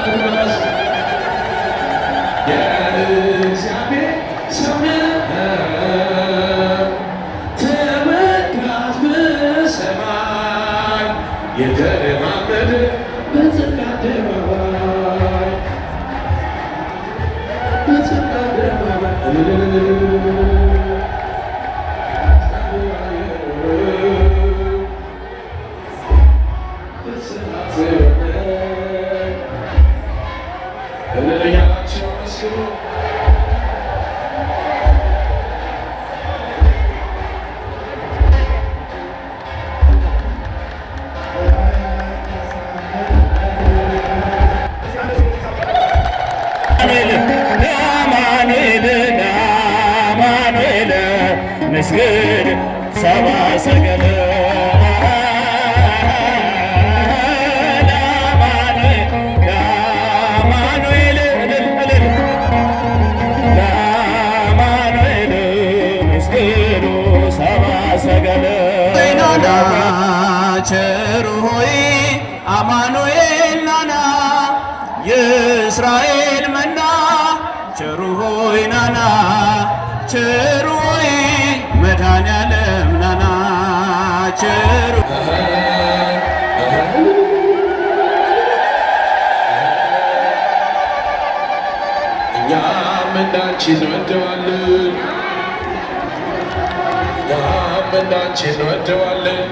ድረስ የእግዚአብሔር ሰው ተመልካች በሰማይ የተለማመደ በጽድቅ አደባባይ በጽድቅ አደባባይ መስገድ ሰባ ሰገል ለአማኑኤል መስገዱ ሰባ ሰገል ቸሩ ሆይ አማኑኤል ናና የእስራኤል መና ቸሩ ሆይ ናና ቸሩ መድኃኔዓለም ናና ቸሩ እኛም እንዳንቺ እንወደዋለን እኛም እንዳንቺ እንወደዋለን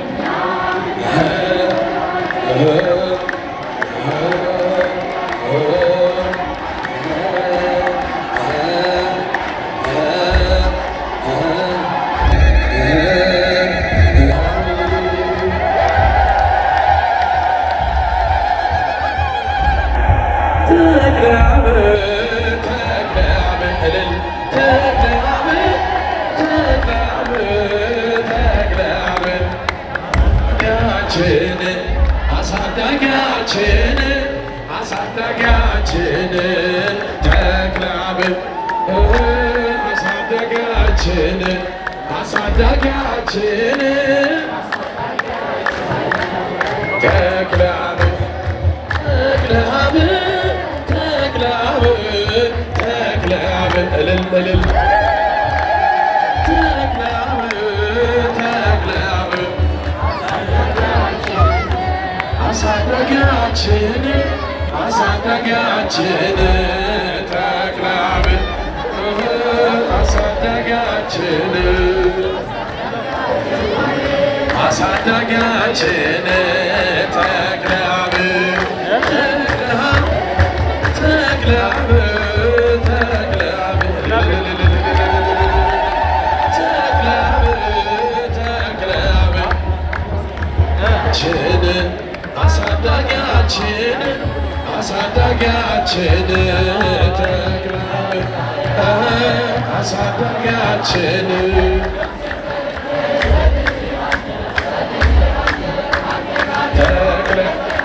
አሳዳጊያችን ተክለአብ አሳዳጊያችን ተክለአብ እልል እልል አሳዳጊያችን ተክለአብ አሳዳጊያችን ተክለአብ አሳዳጊያችን ተክለአብ አሳዳጊያችን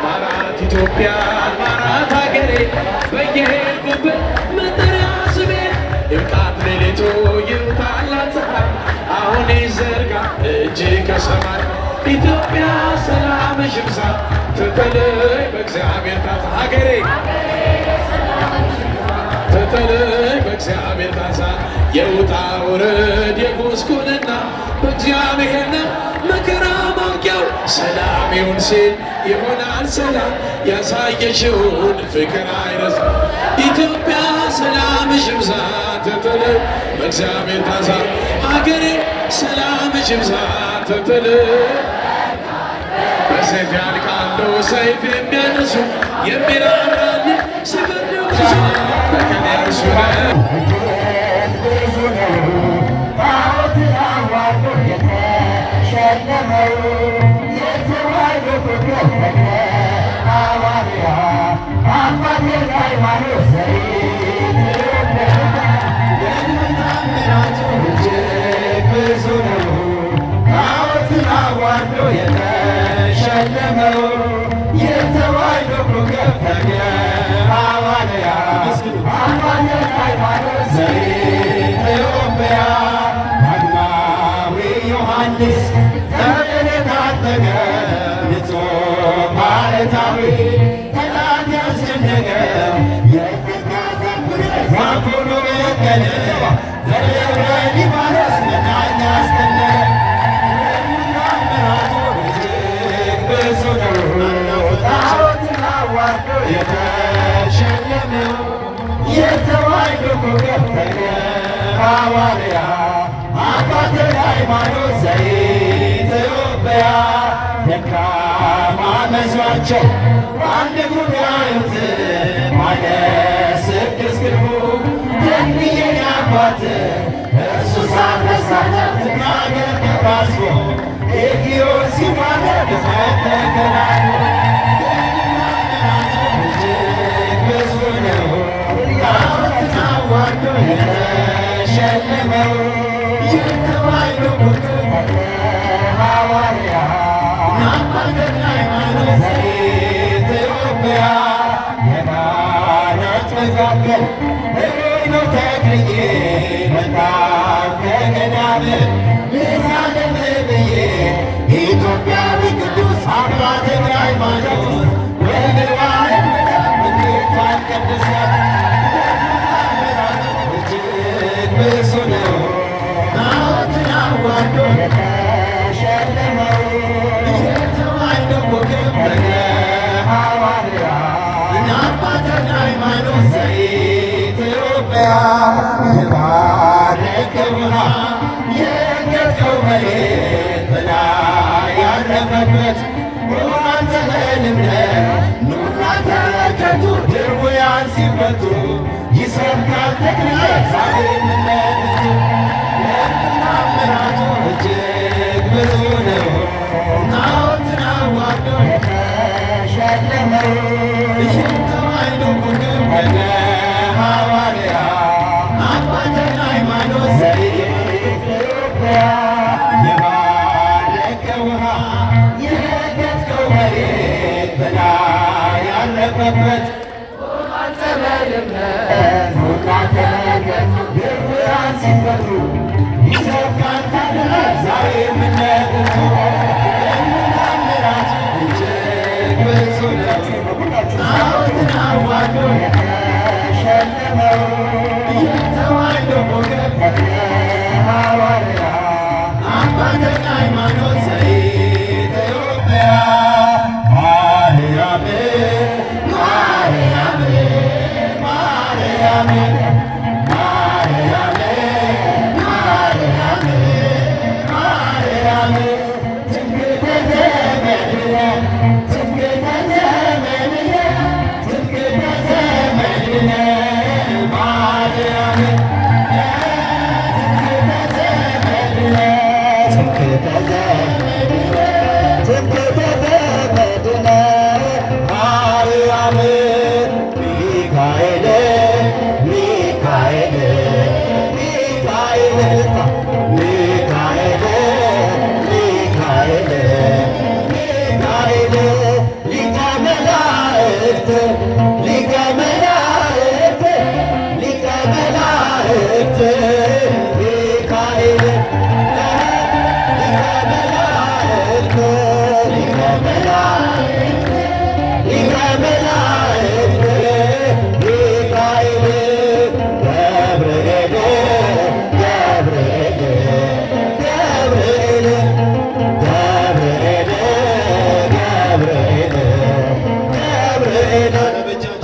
ማራት ኢትዮጵያ ማራት ሀገሬ በየሄድኩበት መጠሪያ ስሜ ይብቃት ሌሊቱ ይውጣላት ፀሐይ አሁን ይዘርጋ እጅ ከሰማይ ኢትዮጵያ ሰላምሽ ይብዛ ትተለይ በእግዚአብሔር ታዛ ሀገሬ ትተለይ በእግዚአብሔር ታዛ የውጣ ውረድ የጉስቁልና በእግዚአብሔር ነው መከራ ማውቂያው ሰላም ይሁን ሲል ይሆናል ሰላም ያሳየሽውን ፍቅር አይረሳ ኢትዮጵያ ሰላምሽ ይብዛ ትተለይ በእግዚአብሔር ታዛ ሀገሬ ሰላምሽ ይብዛ ትተለይ በሰይፍ ያልቃሉ ሰይፍ የሚያነሱ የሚራራል ሲፈርዱ ብዙ በቀን ያርሱ ንጹሕ ማለታዊ ጠላት ያስጨነቀ አሳደገው ዛፍ ሆኖ በቀለ በደብረ ሊባኖስ መናኛ አስጠለለ። ታምራቱ እጅግ ብዙ ነው። ጣዖትን አዋርዶ የተሸለመው የተዋሕዶ ኮከብ ተክለ ሐዋርያ አባ ተክለ ሃይማኖት ዘኢትዮጵያ ደካማ መስሏቸው በአንድ ጉባኤት ባለ ስድስት ክንፉ ተክልዬ አባት እርሱ ሳነሳ ትናገር ተባስቦ ጌርጊዮስ ሲዋረድ ተገናኙ። እጅግ ብዙ ነው ጣዖትን አዋርዶ የተሸለመው የተዋሕዶ ኮከብ ተክለ ሐዋርያ አባ ተክለ ሃይማኖት ዘኢትዮጵያ የማረት መካከል ሕሩይ ነው ተክልዬ በጣም ከገዳም ልሳለም ብዬ ኢትዮጵያዊ ቅዱስ አባ ተክለ ሃይማኖት ወልድዋን ምድሪቷን ቀድሷት እጅግ ብዙ ነው ጣዖትን አዋርዶ የተሸለመው የተዋሕዶ ኮከብ ተክለ ሐዋርያ አባ ተክለ ሃይማኖት ዘኢትዮጵያ የባረከው ውሃ የረገጥከው መሬት ጥላ ያረፈበት ሮማን ዘመንምነ ኑና ተመልከቱ ድውያን ሲፈቱ ይሰብካል ተክለ ዛሬምነቱ ታምራቱ እጅግ ብዙ ነው ጣዖትን አዋርዶ የተሸለመው የተዋሕዶ ኮከብ ተክለ ሐዋርያ አባ ተክለ ሃይማኖት ዘኢትዮጵያ የባረከው ውሃ የረገጥከው መሬት ጥላ ያረፈበት ኑና ተመልከቱ ድውያን ሲፈቱ ይሰብካል ተክለ ዛሬምነቱ ታምራቱ እጅግ ብዙ ነው ጣዖትን አዋርዶ የተሸለመው የተዋሕዶ ኮከብ ተክለ ሐዋርያ አባ ተክለ ሃይማኖት ዘኢትዮጵያ ማርያም ማርያም ማርያም ማርያም ማርያም ማርያም ትምክህተ ዘመድነ ትምክህተ ዘመድነ ትምክህተ ዘመድነ ማርያም ትምክህተ ዘመድነ ትምክህተ ዘመድነ ትምክህተ ዘመድነ ማርያም ሚካኤል ሚካኤል ሚካኤል ሚካኤል ሚካኤል ሚካኤል ሊቀ መላእክት ሊቀ መላእክት ሊቀ መላእክት ሚካኤል ሊቀ መላእክት ሊቀ መላእክት ሊቀ መላእክት ሚካኤል ገብርኤል ገብርኤል ገብርኤል ገብርኤል ገብርኤል ገብርኤል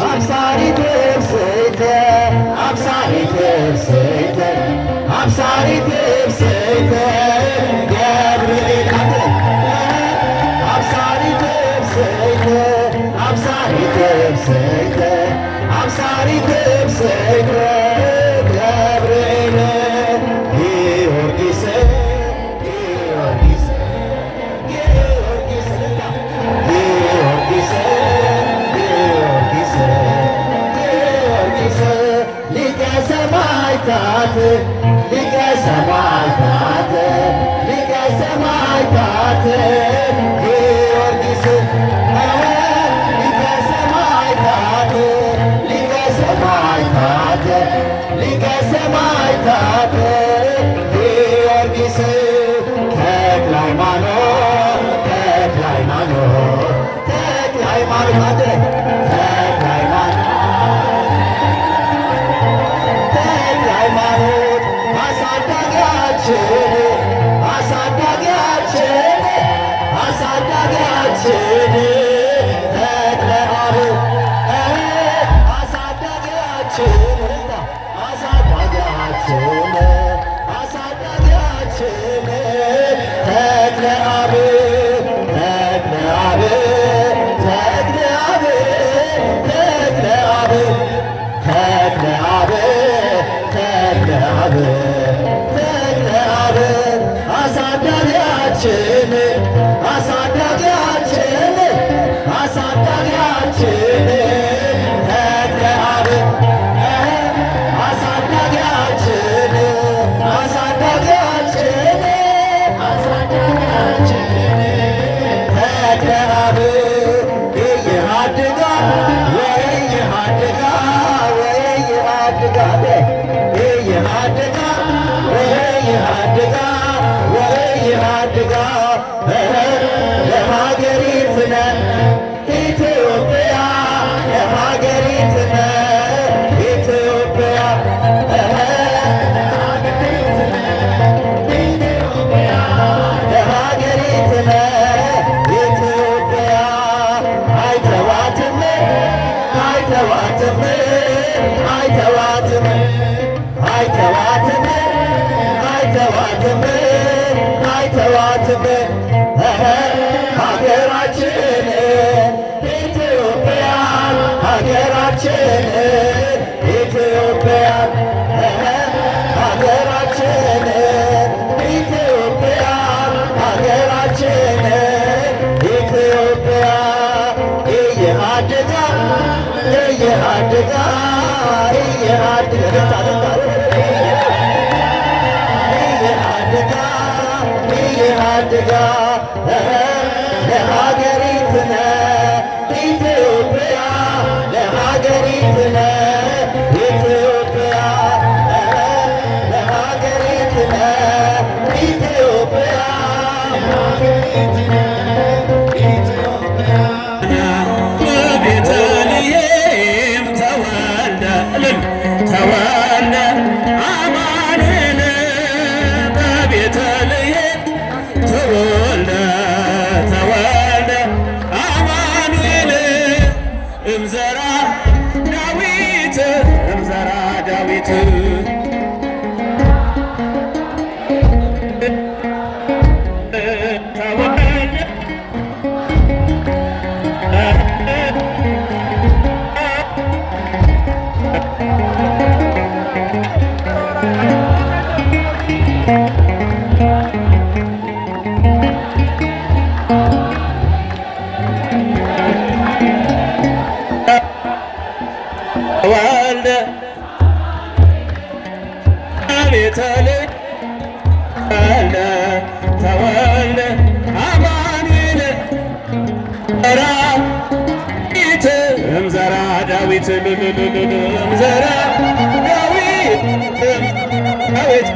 አብሳሪ ትብስይተ አብሳሪ ትብስይተ አብሳሪ ትብስይተ ገብርኤል አብሳሪ ትብስይተ አብሳሪ ትብስይተ አብሳሪ ትብስይተ ገብርኤል ጊዮርጊስ ጊዮርጊስ ጊዮርጊስ ጊዮርጊስ ጊዮርጊስ ጊዮርጊስ ሊቀ ሰማዕታት ሊቀ ሰማዕታት ሊቀ ሰማዕታት ጊዮርጊስ ሊቀ ሰማዕታት ሊቀ ሰማዕታት ሊቀ ሰማዕታት ጊዮርጊስ ተክለ ሃይማኖት ተክለ ሃይማኖት ተክለ ሃይማኖት ተክለ ሃይማኖት ለሀገሪትነ ኢትዮጵያ ለሀገሪትነ ኢትዮጵያ ለሀገሪትነ ኢትዮጵያ አይተዋትም አይተዋትም አይተዋትም አይተዋትም አይተዋትም አይተዋትም ሀገራችን ኢትዮጵያ ሀገራችን ኢትዮጵያ ሀገራችን ኢትዮጵያ ሀገራችን ኢትዮጵያ እየሃድጋ እየሃድጋ እየሃድጋ እየሃድጋ ለሀገሪትነ ኢትዮጵያ ለሀገሪትነ ኢትዮጵያ ለሀገሪትነ ኢትዮጵያ በቤተልሔም ተወልደ ተወልደ አማኑኤል በቤተልሔም ተወልደ ተወልደ አማኑኤል እምዘራ ዳዊት እምዘራ ዳዊት ተወልደ ቤተልሔም ተወልደ ተወልደ አማኑኤል ዳዊት እምዘራ ዳዊት እምዘራ ዳዊት ዳዊት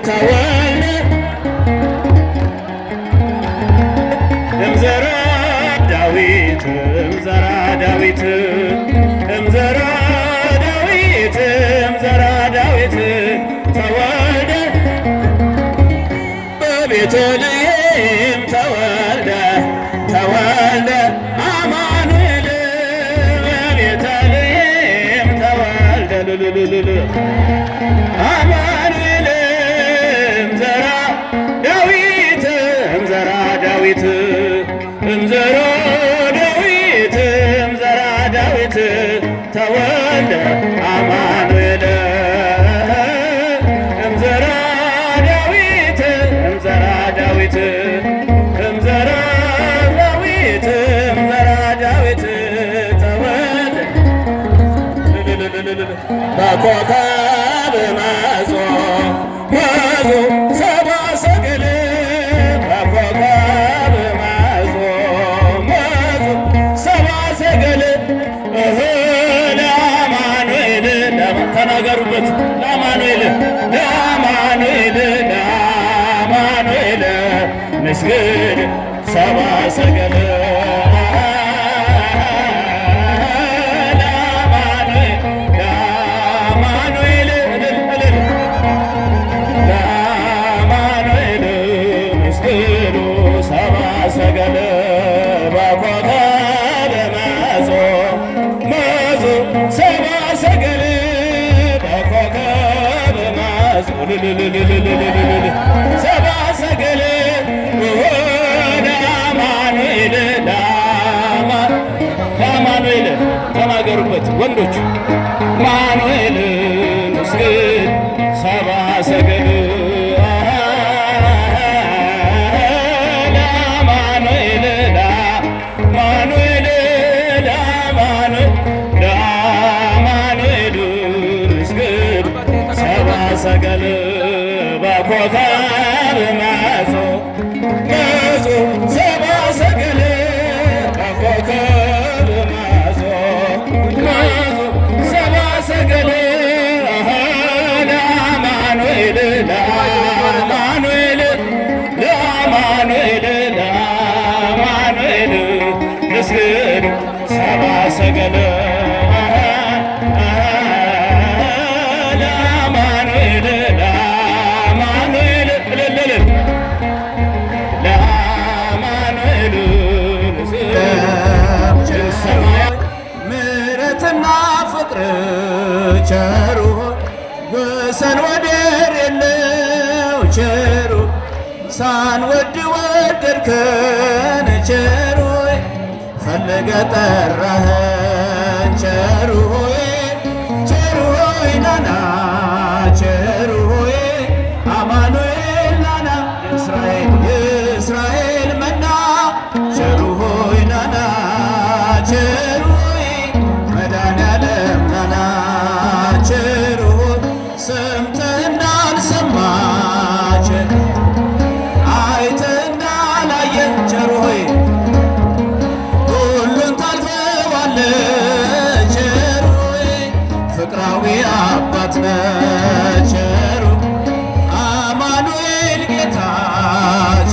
ተወልደ እምዘራ ዳዊት እምዘራ ዳዊት እምዘራ ዳዊት እምዘራ ዳዊት ተወልደ በቤተልሔም ተወልደ ተወልደ አማኑኤል በቤተልሔም ተወልደ አማኑኤል እምዘራ ዳዊት እምዘራ ዳዊት እምዘራ ዳዊት እምዘራ ዳዊት ተወልደ አማኑኤል እምዘራ ዳዊት እምዘራ ዳዊት እምዘራ ዳዊት እምዘራ ዳዊት ተወልደ በኮከብ መዞ መዞ ሰብአ ሰገል በኮከብ መዞ መዞ ሰብአ ሰገል ለአማኑኤል ተናገሩበት ለአማኑኤል ለአማኑኤል ለአማኑኤል ምስግድ ሰብአ ሰገል ለአማኑኤል ለአማኑኤል ምስግዱ ሰብአ ሰገል በኮከብ መዞ መዞ ሰብአ ሰገል በኮከብ መዞ ሰብአ ሰገል ለአማኑኤል ለአማኑኤል ተናገሩበት ወንዶች አማኑኤል ምስግድ ሰብአ ሰገል ለአማኑኤል ለአማኑኤል ለአማኑኤል ምስግድ ሰብአ ሰገል በኮከብ መዞ መዞ ሰብአ ሰገል በኮከብ መዞ መዞ ሰብአ ሰገል ፍቅር ቸሩ ወሰን ወደር የለው ቸሩ ሳንወድ ወደድከን ቸሩ ፈልገ ጠራኸን ቸሩ ቸሩ ናና ቸሩ አማኑኤል ናና የእስራኤል መና ቸሩ ናና ቸሩ መድኃኔዓለም ናና ቸሩ ሰምተህ እንዳልሰማ አይተህ እንዳላየ ቸሩ ሆይ ሁሉን ታልፈዋለህ ቸሩ ፍቅራዊ አባት ነህ ቸሩ አማኑኤል ጌታ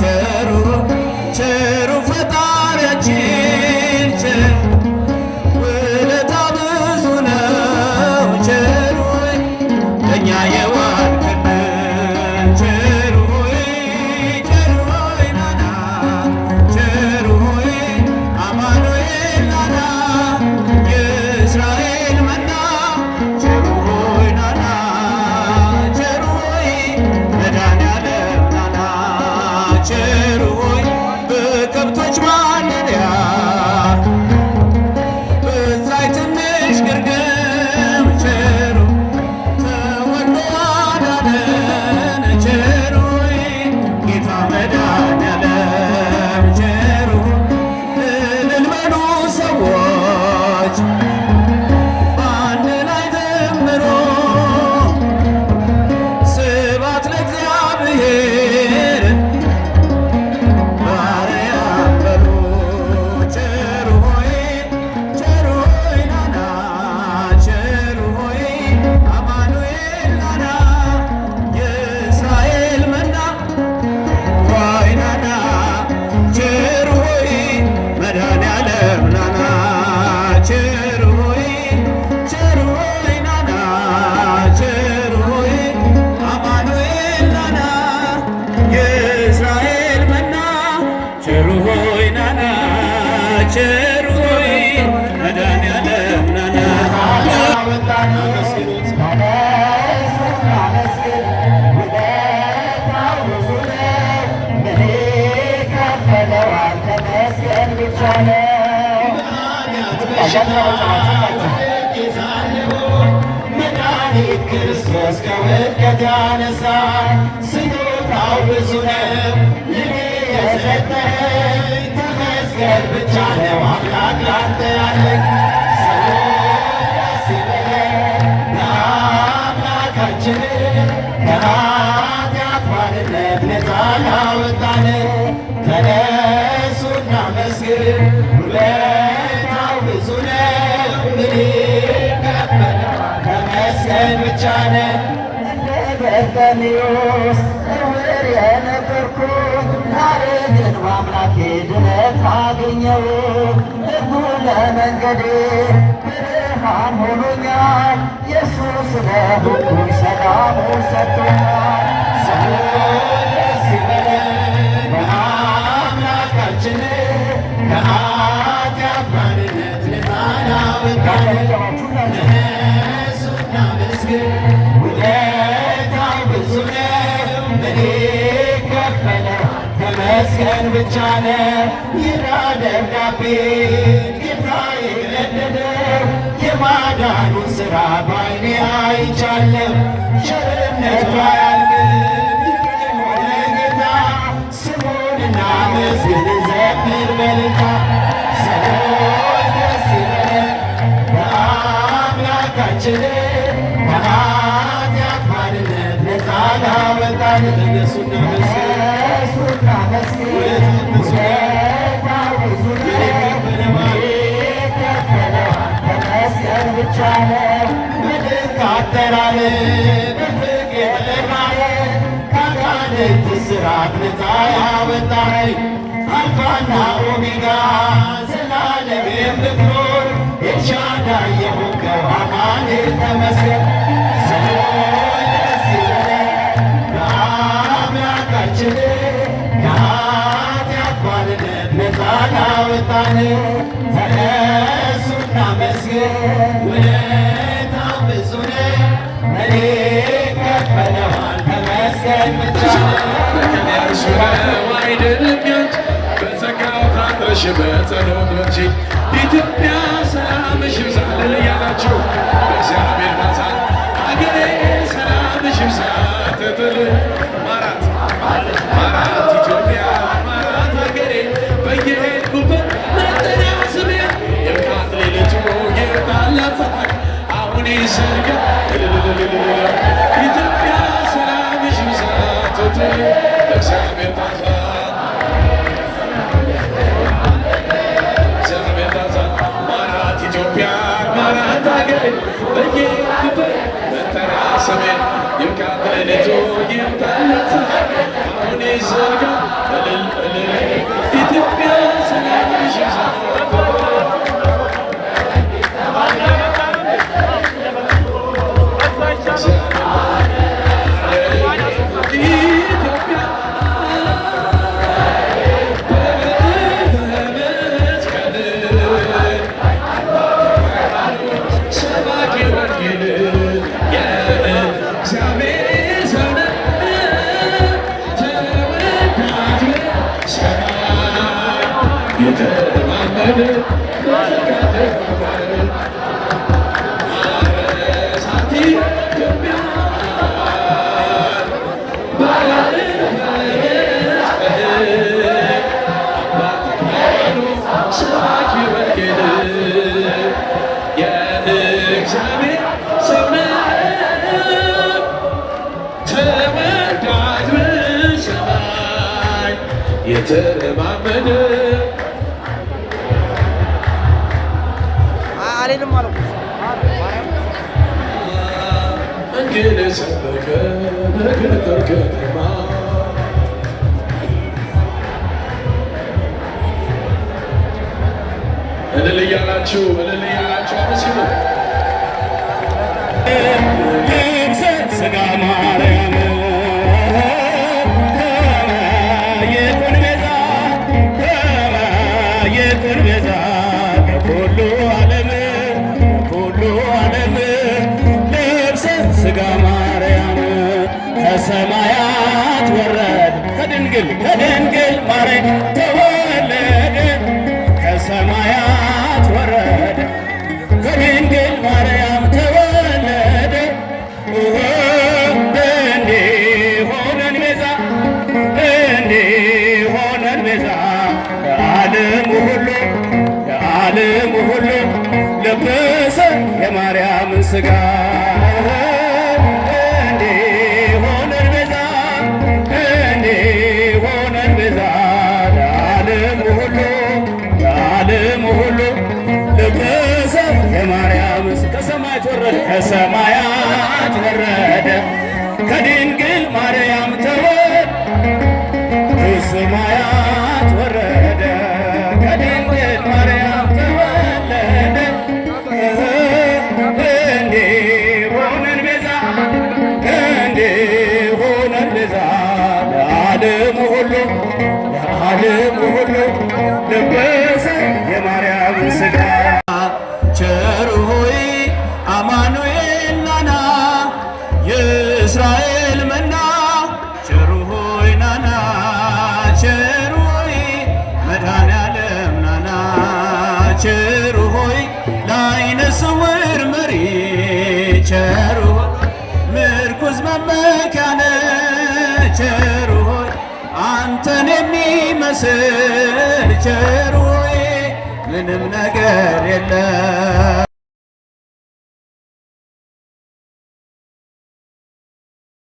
ቸሩ ቸሩ ፈጣሪያችን ቸሩ ውለታ ብዙ ነው ቸሩ ለእኛ የዋልክልን ቸሩ ቸሩ ናና ቸሩ አማኑኤል ናና የእስራኤል መና ቸሩ ናና ቸሩ መድኃኔዓለም ናና ቸሩ በከብቶች ማደሪያ በዛይ ትንሽ ግርግም ቸሩ ተወልዶ አዳነን ቸሩ ጌታ መድኃኔዓለም ቸሩ እልል በሉ ሰዎች በአንድ ላይ ዘምሩ ስብሐት ለእግዚአብሔር በአርያም በሉ ቸሩ ቸሩ ናና ቸሩ አማኑኤል ናና የእስራኤል መና ዋይ ናና ቸሩ መድኃኔዓለም ናና ቸሩ ቸሩ ናና ቸሩ አማኑኤል ናና የእስራኤል መና ቸሩ ናና ቸሩ መድኃኔዓለም ናና መድኃኒት ክርስቶስ ከውድቀት ያነሳን ስጦታው ብዙ ነው ለኔ የሰጠኸኝ ተመስገን ብቻ ነው አምላክ ላንተ ያለኝ ደስ ይበለን ለአምላካችን ከኃጢአት ባርነት ነፃ ላወጣን ተነሱና መስግን ውለታው ብዙ ነው ምን ይከፈለዋል ተመስገን ብቻ ነው እንደ በርጤሜዎስ ዕውር የነበርኩ ዛሬ ግን በአምላኬ ድነት አገኘሁ ሕጉ ለመንገዴ ብርሃን ሆኖኛል ኢየሱስ ለሁሉ ሰላሙ ሰጥቶኛል ሰዎች ደስ ይበለን በአምላካችን ከኃጢአት ባርነት ነፃ ላወጣን ተነሱና መስግን ውለታው ብዙ ነው ምን ይከፈለዋል ተመስገን ብቻ ነው ይራ ደብዳቤ ጌታ የቀደደው የማዳኑን ሥራ ባይኔ አይቻለሁ ቸርነቱ አያልቅም የሆነ ጌታ ስሙን እናመስግን እንዘምር በእልልታ ሰዎች ደስ ይበለን በአምላካችን ከኃጢአት ባርነት ነፃ ላወጣን ተነሱና መስግን ውለታው ብዙ ነው ይከፈለዋል ተመስገን ብቻ ነው በድንቅ አጠራርህ በፍቅር የጠራኸኝ ከአጋንንት እስራት ነፃ ያወጣኸኝ አልፋና ኦሜጋ ዘላለም የምትኖር ኤልሻዳይ የሆንከው አማኑኤል ተመስገን ሰዎች ደስ ይበለን በአምላካችን ከኃጢአት ባርነት ነፃ ላወጣን ተነሱና መስግን እሱ ነው አይደለም ያንቺ በጸጋው ታጥረሽ በጸሎት በርቺ ኢትዮጵያ ሰላምሽ ይብዛልን እያላችሁ በእግዚአብሔር ታዛል አገሬ ሰላምሽ ይብዛ ትትል ማራት ማራት ኢትዮጵያ ማራት አገሬ በየሄድኩበት መጠሪያ ስሜ የካት ሌሊቱ የታለፈ አሁን ይዘጋ ኢትዮጵያ ሰላምሽ ይብዛ ትትል በእግዚአብሔር ታዛል ኢትዮጵያ ማራት አገሬ በየሄድኩበት መጠሪያ ስሜ ይብቃት ሌሊቱ ይብቃለት አሁን ይዘጋ እልል እልል ኢትዮጵያ ሰላምሽ ይብዛ የተለማመደ አሌንም አለው እንግል ሰበከ በገጠር ከተማ እልል እያላችሁ አመስግኑ። ሥጋ ማርያም የኩን ቤዛ ለኩሉ ዓለም ልብሰ ሥጋ ማርያም ከሰማያት ወረደ ከድንግል ማርያም ተወለደ ከሰማያት ወረደ ከድንግል ማርያም ተወለደ እንዲሆነን ቤዛ ለዓለሙ ሁሉ ለበሰ የማርያምን ሥጋ እንዲሆነን ቤዛ ለዓለሙ ሁሉ ለበሰ የማርያምን ሥጋ ከሰማያት ወረደ ከድንግል ማርያም ተወለደ ከሰማያት ወረደ ከድንግል ማርያም ተወለደ እንዲሆነን ቤዛ ለዓለሙ ሁሉ ለበሰ የማርያምን ሥጋ ቸሩ ሆይ አማኑኤል ናና የእስራኤል መና ቸሩ ሆይ ናና ቸሩ ሆይ መድኃኔዓለም ናና ቸሩ ሆይ ለዓይነ ስውር መሪ ቸሩ ሆይ ምርኩዝ መመኪያነ ቸሩ ሆይ አንተን የሚመስል ቸሩ ሆይ ምንም ነገር የለም።